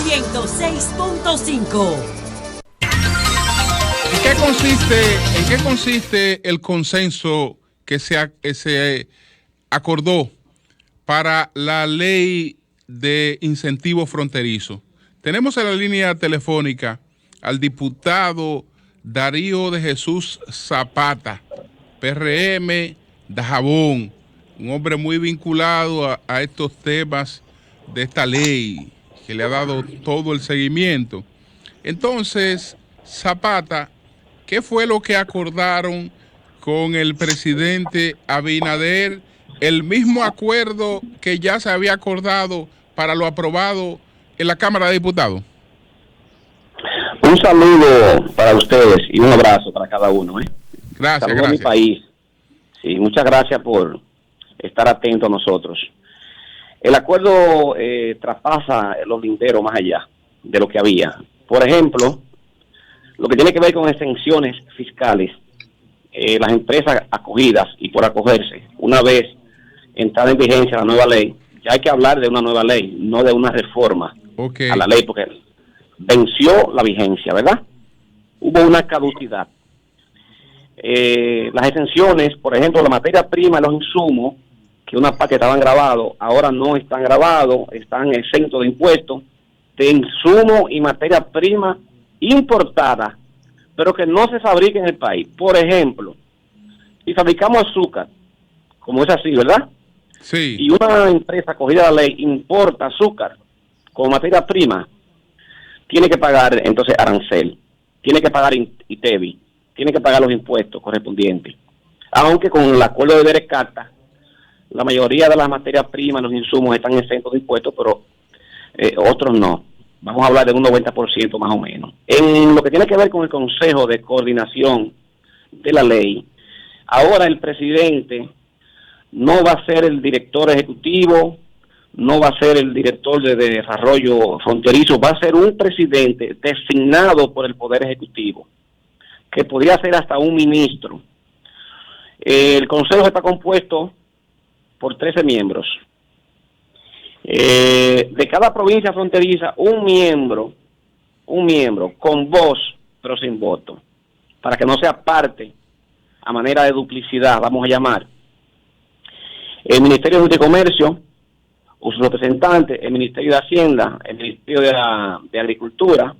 106.5. ¿En qué consiste el consenso que se acordó para la ley de incentivo fronterizo? Tenemos en la línea telefónica al diputado Darío de Jesús Zapata, PRM, Dajabón, un hombre muy vinculado a estos temas de esta ley, que le ha dado todo el seguimiento. Entonces, Zapata, ¿qué fue lo que acordaron con el presidente Abinader? El mismo acuerdo que ya se había acordado para lo aprobado en la Cámara de Diputados. Un saludo para ustedes y un abrazo para cada uno. Gracias, saludo gracias. A mi país. Sí, muchas gracias por estar atento a nosotros. El acuerdo traspasa los linderos más allá de lo que había. Por ejemplo, lo que tiene que ver con exenciones fiscales, las empresas acogidas y por acogerse, una vez entrada en vigencia la nueva ley, ya hay que hablar de una nueva ley, no de una reforma a la ley, porque venció la vigencia, ¿verdad? Hubo una caducidad. Las exenciones, por ejemplo, la materia prima, los insumos, que una parte estaban grabados, ahora no están grabados, están exentos de impuestos, de insumos y materia prima importada, pero que no se fabrica en el país. Por ejemplo, si fabricamos azúcar, como es así, ¿verdad? Sí. Y una empresa acogida a la ley importa azúcar como materia prima, tiene que pagar entonces arancel, tiene que pagar ITEVI, tiene que pagar los impuestos correspondientes. Aunque con el acuerdo de Berecata, la mayoría de las materias primas, los insumos están exentos de impuestos, pero otros no. Vamos a hablar de un 90% más o menos. En lo que tiene que ver con el Consejo de Coordinación de la Ley, ahora el presidente no va a ser el director ejecutivo, no va a ser el director de desarrollo fronterizo, va a ser un presidente designado por el Poder Ejecutivo, que podría ser hasta un ministro. El Consejo está compuesto por 13 miembros. De cada provincia fronteriza, un miembro con voz, pero sin voto, para que no sea parte, a manera de duplicidad, vamos a llamar. El Ministerio de Comercio, o sus representantes, el Ministerio de Hacienda, el Ministerio de Agricultura,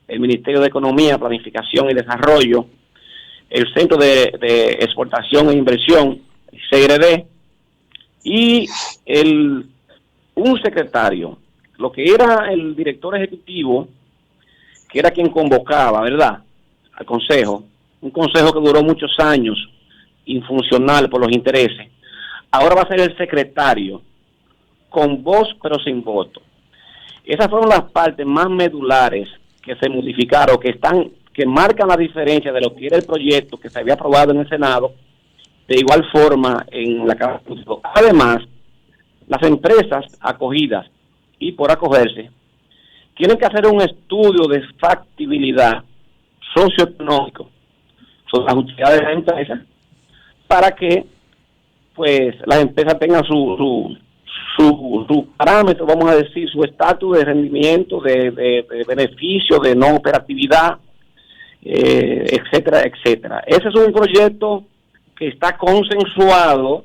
el Ministerio de Economía, Planificación y Desarrollo, el Centro de Exportación e Inversión, CRD, y un secretario, lo que era el director ejecutivo, que era quien convocaba, ¿verdad?, al consejo, un consejo que duró muchos años, infuncional por los intereses. Ahora va a ser el secretario, con voz pero sin voto. Esas fueron las partes más medulares que se modificaron, que marcan la diferencia de lo que era el proyecto que se había aprobado en el Senado, de igual forma en la Cámara de Diputados. Además, las empresas acogidas y por acogerse tienen que hacer un estudio de factibilidad socioeconómico sobre las utilidades de la empresa para que pues las empresas tengan su parámetro, vamos a decir, su estatus de rendimiento, de beneficio, de no operatividad, etcétera, etcétera. Ese es un proyecto que está consensuado.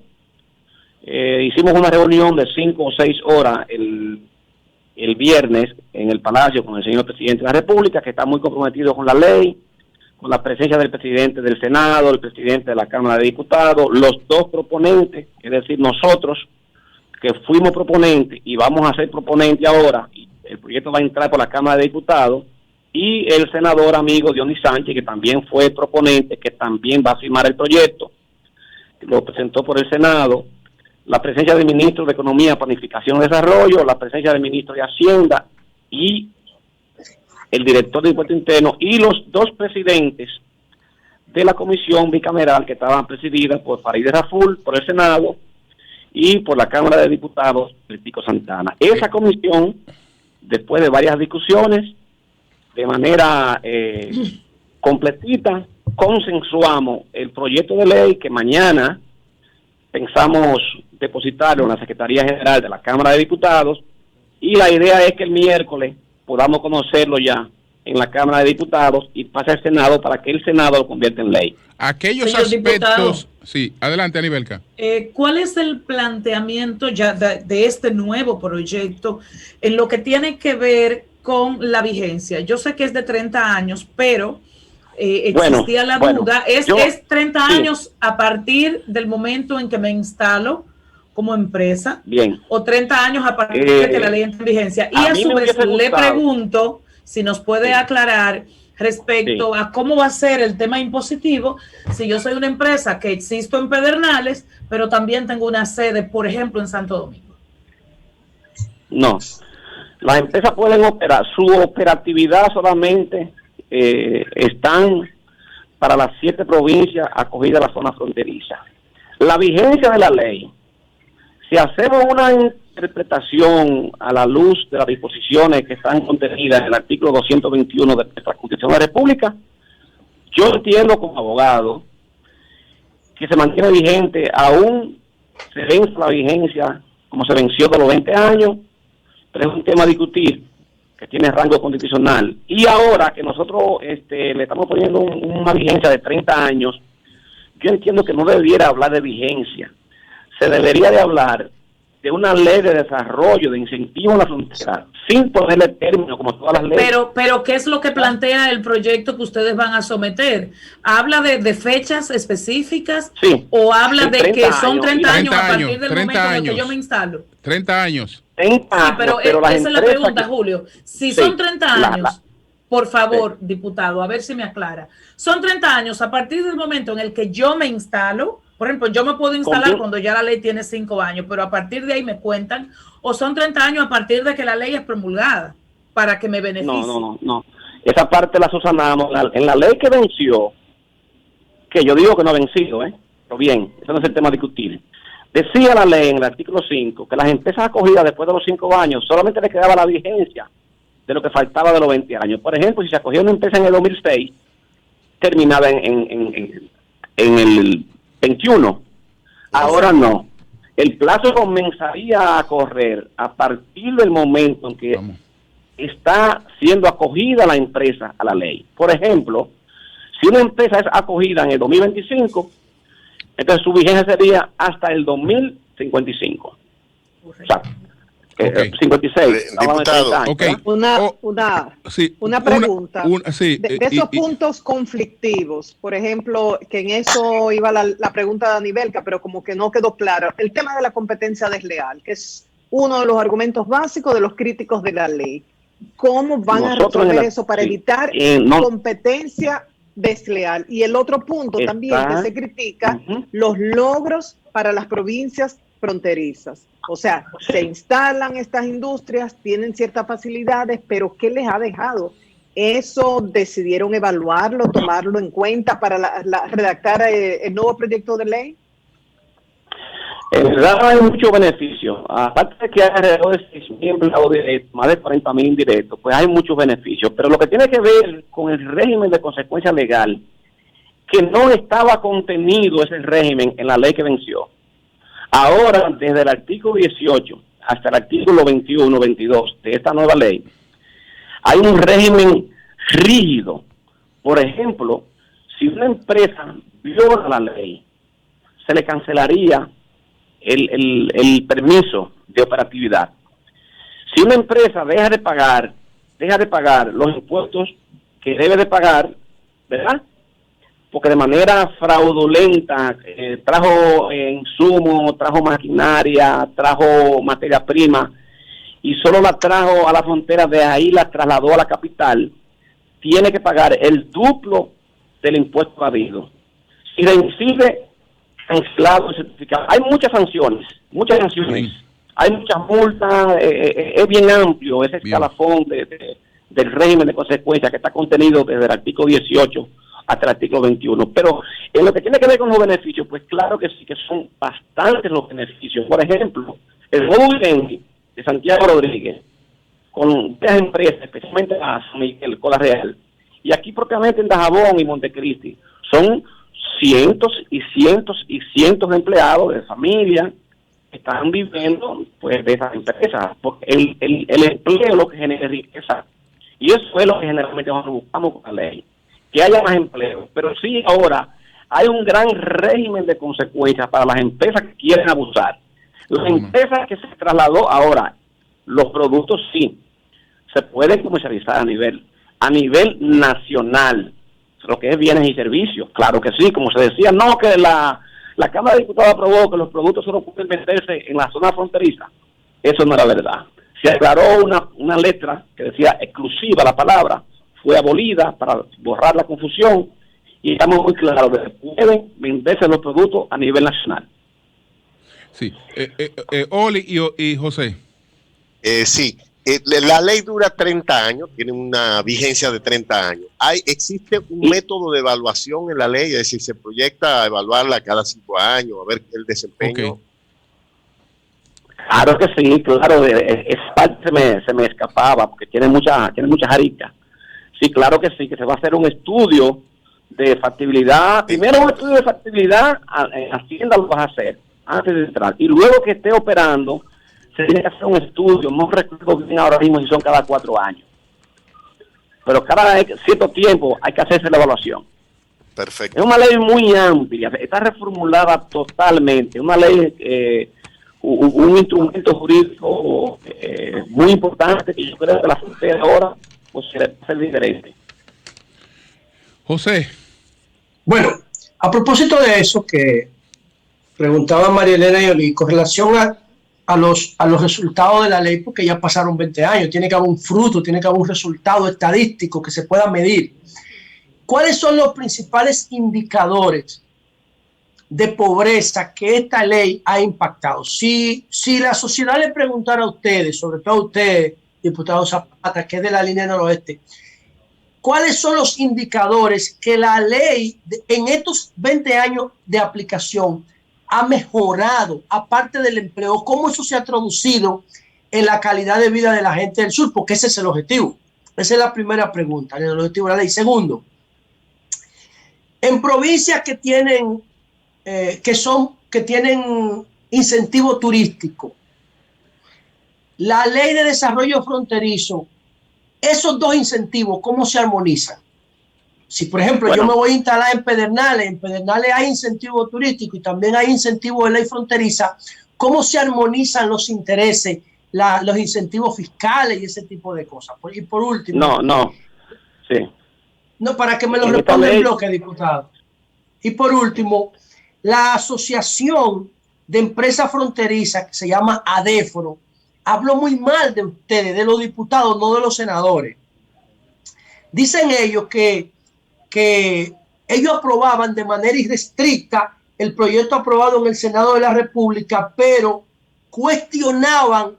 Hicimos una reunión de 5 o 6 horas el viernes en el Palacio con el señor presidente de la República, que está muy comprometido con la ley, con la presencia del presidente del Senado, el presidente de la Cámara de Diputados, los dos proponentes, es decir, nosotros, que fuimos proponentes y vamos a ser proponentes ahora, y el proyecto va a entrar por la Cámara de Diputados, y el senador amigo Dionis Sánchez, que también fue proponente, que también va a firmar el proyecto, lo presentó por el Senado, la presencia del ministro de Economía, Planificación y Desarrollo, la presencia del ministro de Hacienda y el director de Impuesto Interno y los dos presidentes de la comisión bicameral que estaban presididas por Farideh Raful, por el Senado, y por la Cámara de Diputados, el Pico Santana. Esa comisión, después de varias discusiones, de manera completita, consensuamos el proyecto de ley que mañana pensamos depositarlo en la Secretaría General de la Cámara de Diputados, y la idea es que el miércoles podamos conocerlo ya en la Cámara de Diputados y pase al Senado para que el Senado lo convierta en ley. Aquellos Señor aspectos... diputado, Sí, adelante, Anibelka. ¿Cuál es el planteamiento ya de este nuevo proyecto en lo que tiene que ver con la vigencia? Yo sé que es de 30 años, pero existía la duda. ¿Es 30 años a partir del momento en que me instalo como empresa? Bien. ¿O 30 años a partir de que la ley entra en vigencia? Y a su vez le pregunto si nos puede aclarar respecto a cómo va a ser el tema impositivo si yo soy una empresa que existo en Pedernales, pero también tengo una sede, por ejemplo, en Santo Domingo. No, las empresas pueden operar, su operatividad solamente están para las 7 provincias acogidas a la zona fronteriza. La vigencia de la ley, si hacemos una interpretación a la luz de las disposiciones que están contenidas en el artículo 221 de nuestra Constitución de la República, yo entiendo como abogado que se mantiene vigente, aún se vence la vigencia como se venció de los 20 años, pero es un tema a discutir que tiene rango constitucional. Y ahora que nosotros le estamos poniendo una vigencia de 30 años, yo entiendo que no debiera hablar de vigencia, se debería de hablar de una ley de desarrollo, de incentivo a la frontera, sin ponerle término como todas las leyes. Pero ¿qué es lo que plantea el proyecto que ustedes van a someter? ¿Habla de fechas específicas? Sí. ¿O habla de que son 30 años a partir del 30 momento en años. el que yo me instalo? 30 años. 30 Sí, pero esa es la pregunta, Julio. Si son 30 años, por favor, diputado, a ver si me aclara. Son 30 años a partir del momento en el que yo me instalo. Por ejemplo, yo me puedo instalar cuando ya la ley tiene 5 años, pero a partir de ahí me cuentan, o son 30 años a partir de que la ley es promulgada, para que me beneficie. No. Esa parte la subsanamos. En la ley que venció, que yo digo que no ha vencido, pero bien, eso no es el tema a discutir. Decía la ley en el artículo 5 que las empresas acogidas después de los 5 años solamente le quedaba la vigencia de lo que faltaba de los 20 años. Por ejemplo, si se acogía una empresa en el 2006, terminaba en el 21. Ahora no. El plazo comenzaría a correr a partir del momento en que está siendo acogida la empresa a la ley. Por ejemplo, si una empresa es acogida en el 2025, entonces su vigencia sería hasta el 2055. O sea, 56. Diputado, Una pregunta. De esos puntos conflictivos, por ejemplo, que en eso iba la pregunta de Anibelka, pero como que no quedó claro, el tema de la competencia desleal, que es uno de los argumentos básicos de los críticos de la ley. ¿Cómo van a resolver eso para evitar competencia desleal? Y el otro punto también que se critica, los logros para las provincias fronterizas. O sea, se instalan estas industrias, tienen ciertas facilidades, pero ¿qué les ha dejado? ¿Eso decidieron evaluarlo, tomarlo en cuenta para redactar el nuevo proyecto de ley? En verdad hay muchos beneficios. Aparte de que hay alrededor de 6.000 empleados directos, más de 40.000 indirectos, pues hay muchos beneficios. Pero lo que tiene que ver con el régimen de consecuencia legal, que no estaba contenido ese régimen en la ley que venció. Ahora, desde el artículo 18 hasta el artículo 21, 22 de esta nueva ley, hay un régimen rígido. Por ejemplo, si una empresa viola la ley, se le cancelaría el permiso de operatividad. Si una empresa deja de pagar los impuestos que debe de pagar, ¿verdad? Porque de manera fraudulenta trajo insumos, trajo maquinaria, trajo materia prima y solo la trajo a la frontera, de ahí la trasladó a la capital, tiene que pagar el duplo del impuesto habido. Si reincide, cancelado el certificado. Hay muchas sanciones, hay muchas multas, es bien amplio ese escalafón del régimen de consecuencia que está contenido desde el artículo 18 hasta el artículo 21. Pero en lo que tiene que ver con los beneficios, pues claro que sí, que son bastantes los beneficios. Por ejemplo, el modo de Santiago Rodríguez, con varias empresas, especialmente a San Miguel, Cola Real, y aquí propiamente en Dajabón y Montecristi, son cientos y cientos y cientos de empleados de familia que están viviendo pues de esas empresas, porque el empleo lo que genera riqueza Y eso es lo que generalmente nosotros buscamos con la ley, que haya más empleo. Pero sí, ahora hay un gran régimen de consecuencias para las empresas que quieren abusar. Las empresas que se trasladó ahora, los productos sí, se pueden comercializar a nivel nacional, lo que es bienes y servicios, claro que sí, como se decía, no, que la Cámara de Diputados aprobó que los productos solo pueden venderse en la zona fronteriza. Eso no era verdad. Se aclaró una letra que decía exclusiva la palabra, fue abolida para borrar la confusión, y estamos muy claros de que pueden venderse los productos a nivel nacional. Sí. Oli y José. Sí. La ley dura 30 años, tiene una vigencia de 30 años. ¿Existe un método de evaluación en la ley? Es decir, ¿se proyecta evaluarla cada 5 años, a ver el desempeño? Okay. Claro que sí, claro, esa parte se me escapaba, porque tiene muchas aricas. Sí, claro que sí, que se va a hacer un estudio de factibilidad. Primero un estudio de factibilidad, Hacienda lo vas a hacer antes de entrar. Y luego que esté operando, se tiene que hacer un estudio, no recuerdo bien ahora mismo si son cada 4 años. Pero cada cierto tiempo hay que hacerse la evaluación. Perfecto. Es una ley muy amplia, está reformulada totalmente, una ley, un instrumento jurídico muy importante que yo creo que la frontera ahora pues ser diferente. José. Bueno, a propósito de eso que preguntaba María Elena y Oli, con relación a los resultados de la ley, porque ya pasaron 20 años, tiene que haber un fruto, tiene que haber un resultado estadístico que se pueda medir. ¿Cuáles son los principales indicadores de pobreza que esta ley ha impactado? Si la sociedad le preguntara a ustedes, sobre todo a ustedes, diputado Zapata, que es de la línea noroeste, ¿cuáles son los indicadores que la ley en estos 20 años de aplicación ha mejorado, aparte del empleo? ¿Cómo eso se ha traducido en la calidad de vida de la gente del sur? Porque ese es el objetivo. Esa es la primera pregunta, el objetivo de la ley. Segundo, en provincias que tienen incentivo turístico, la ley de desarrollo fronterizo, esos dos incentivos, ¿cómo se armonizan? Si, por ejemplo, yo me voy a instalar en Pedernales hay incentivo turístico y también hay incentivo de ley fronteriza, ¿cómo se armonizan los intereses, los incentivos fiscales y ese tipo de cosas? Y por último... Sí. No, para que me lo responda en bloque, diputado. Y por último, la Asociación de Empresas Fronterizas, que se llama ADEFRO, habló muy mal de ustedes, de los diputados, no de los senadores. Dicen ellos que ellos aprobaban de manera irrestricta el proyecto aprobado en el Senado de la República, pero cuestionaban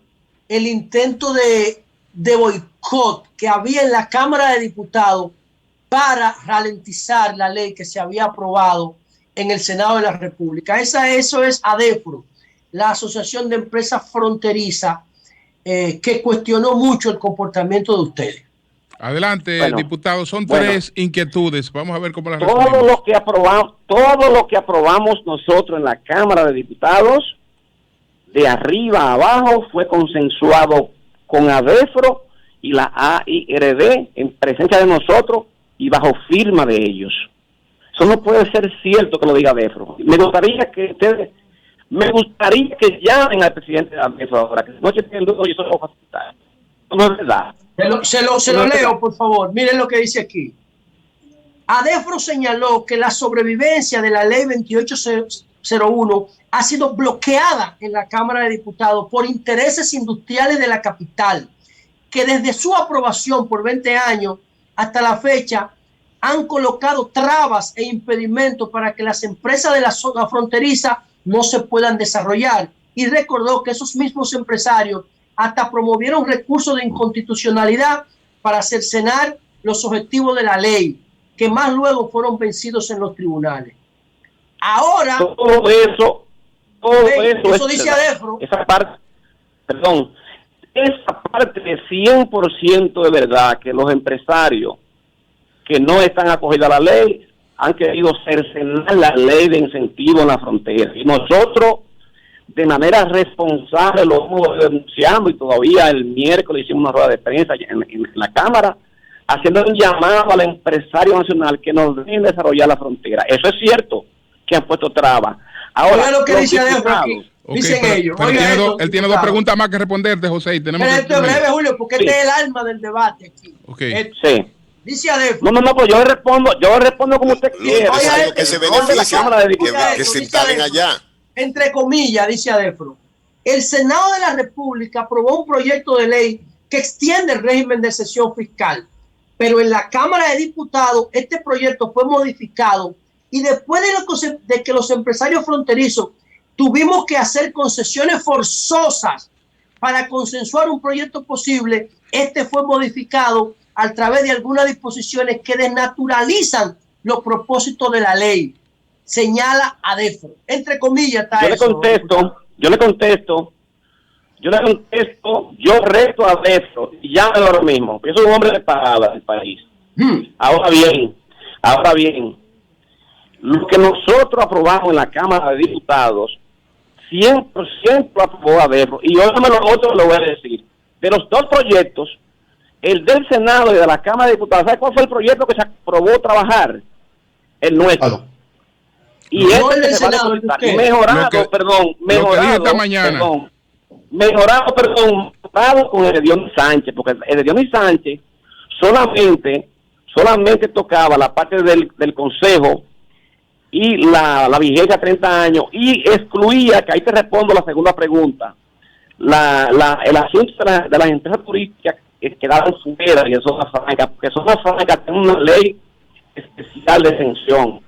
el intento de boicot que había en la Cámara de Diputados para ralentizar la ley que se había aprobado en el Senado de la República. Eso es ADEFRO, la Asociación de Empresas Fronterizas, que cuestionó mucho el comportamiento de ustedes. Adelante, diputado. Son 3 inquietudes. Vamos a ver cómo las respondemos. Todo lo que aprobamos nosotros en la Cámara de Diputados, de arriba a abajo, fue consensuado con ADEFRO y la AIRD en presencia de nosotros y bajo firma de ellos. Eso no puede ser cierto que lo diga ADEFRO. Me gustaría que llamen al presidente de ADEFRO ahora, que no se tienen duda, yo se lo voy a facilitar. No es verdad. Se lo leo, por favor. Miren lo que dice aquí. ADEFRO señaló que la sobrevivencia de la ley 2801 ha sido bloqueada en la Cámara de Diputados por intereses industriales de la capital, que desde su aprobación por 20 años hasta la fecha han colocado trabas e impedimentos para que las empresas de la zona fronteriza no se puedan desarrollar. Y recordó que esos mismos empresarios hasta promovieron recursos de inconstitucionalidad para cercenar los objetivos de la ley, que más luego fueron vencidos en los tribunales. Ahora... Todo eso dice ADEFRO. Esa parte de 100% de verdad, que los empresarios que no están acogidos a la ley han querido cercenar la ley de incentivo en la frontera. Y nosotros, de manera responsable, lo hemos denunciado, y todavía el miércoles hicimos una rueda de prensa en la Cámara haciendo un llamado al empresario nacional que nos dejen desarrollar la frontera. Eso es cierto, que han puesto trabas. Ahora, lo que dice Adefro aquí. Okay, Dicen ellos. Pero él tiene dos preguntas más que responderte, José. Y tenemos pero esto es breve, Julio, porque este es el alma del debate aquí. Okay. Sí. Dice Adefro. No, pues yo respondo como usted quiere. Que se beneficien, que se instalen allá. Entre comillas, dice Adefro, el Senado de la República aprobó un proyecto de ley que extiende el régimen de exención fiscal, pero en la Cámara de Diputados este proyecto fue modificado y después de que los empresarios fronterizos tuvimos que hacer concesiones forzosas para consensuar un proyecto posible, este fue modificado a través de algunas disposiciones que desnaturalizan los propósitos de la ley, señala Adefro. Entre comillas está eso. Yo le contesto, yo reto a Adefro, y ya me lo mismo, yo soy un hombre de palabra del país. Ahora bien, lo que nosotros aprobamos en la Cámara de Diputados, 100% lo aprobó Adefro, y óigame lo otro, lo voy a decir. De los dos proyectos, el del Senado y de la Cámara de Diputados, ¿sabe cuál fue el proyecto que se aprobó trabajar? El nuestro. Y no este se va a solicitar mejorado con Heredión Sánchez, porque Heredión Sánchez solamente tocaba la parte del Consejo y la vigencia a 30 años, y excluía, que ahí te respondo la segunda pregunta, el asunto de las empresas turísticas que quedaron fuera y de Zona Franca, porque Zona Franca tiene una ley especial de exención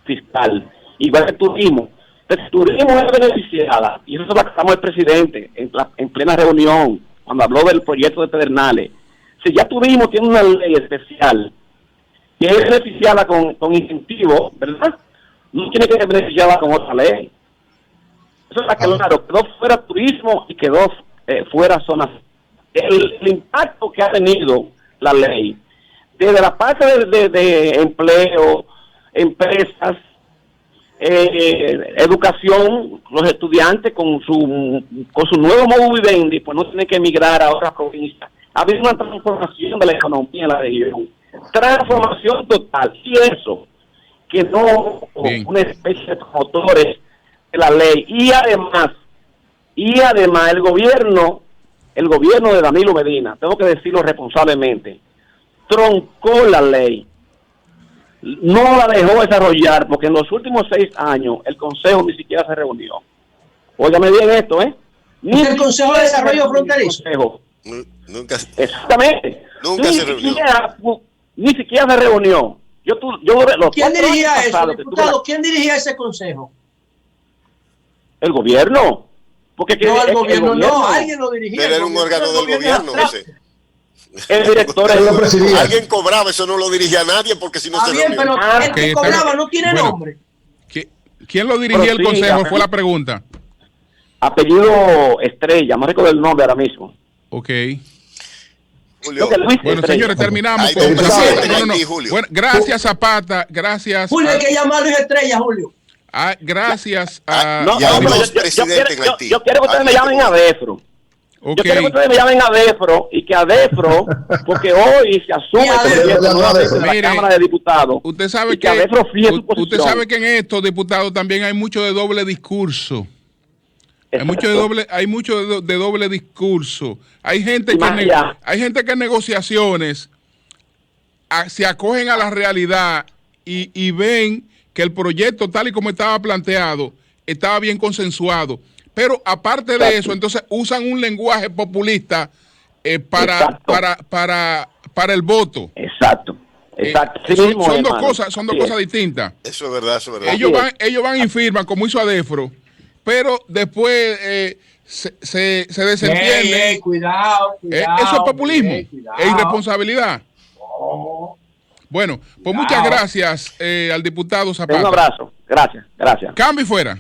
fiscal, igual que turismo. El turismo es beneficiada, y eso se lo aclaramos al presidente en plena reunión, cuando habló del proyecto de Pedernales. Si ya turismo tiene una ley especial que es beneficiada con incentivos, ¿verdad? No tiene que ser beneficiada con otra ley. Eso está claro, quedó fuera turismo y quedó fuera zonas. El impacto que ha tenido la ley, desde la parte de empleo, empresas, educación, los estudiantes con su nuevo modo vivendi, pues no tienen que emigrar a otras provincias. Ha habido una transformación de la economía en la región, transformación total, y eso que no una especie de promotores de la ley, y además el gobierno de Danilo Medina, tengo que decirlo responsablemente, troncó la ley, no la dejó desarrollar, porque en los últimos 6 años el Consejo ni siquiera se reunió. Óigame bien esto, Ni el Consejo de Desarrollo Fronterizo. Nunca. Exactamente. Nunca se reunió. Ni siquiera se reunió. ¿Quién dirigía eso, diputado? ¿Quién dirigía ese consejo? El gobierno. Porque el gobierno no, alguien lo dirigía. Pero era un órgano del gobierno, José. El director es el presidente. Alguien cobraba, eso no lo dirigía nadie, porque si no se reunió. Pero el que cobraba no tiene nombre. ¿Quién lo dirigía el consejo? Fue la pregunta. Apellido Estrella, no recuerdo el nombre ahora mismo. Ok. Julio. Bueno, señores, terminamos. Bueno, gracias, Zapata. Gracias. Julio, hay que llamar a Luis Estrella, Julio. Gracias a... Yo quiero que ustedes me llamen a Adefro. Okay. Yo quiero que ustedes me llamen a Adefro, y que Adefro, porque hoy se asume la Cámara de Diputados. Usted sabe usted sabe que en estos diputados también hay mucho de doble discurso. Hay mucho de doble discurso. Hay gente que en negociaciones se acogen a la realidad y ven que el proyecto tal y como estaba planteado estaba bien consensuado. Pero aparte de eso, entonces usan un lenguaje populista para el voto. Exacto. Son dos cosas distintas. Eso es verdad, Ellos van y firman como hizo Adefro, pero después se desentienden. Cuidado. Eso es populismo, es irresponsabilidad. Bueno, pues muchas gracias al diputado Zapata. Un abrazo. Gracias. Cambio y fuera.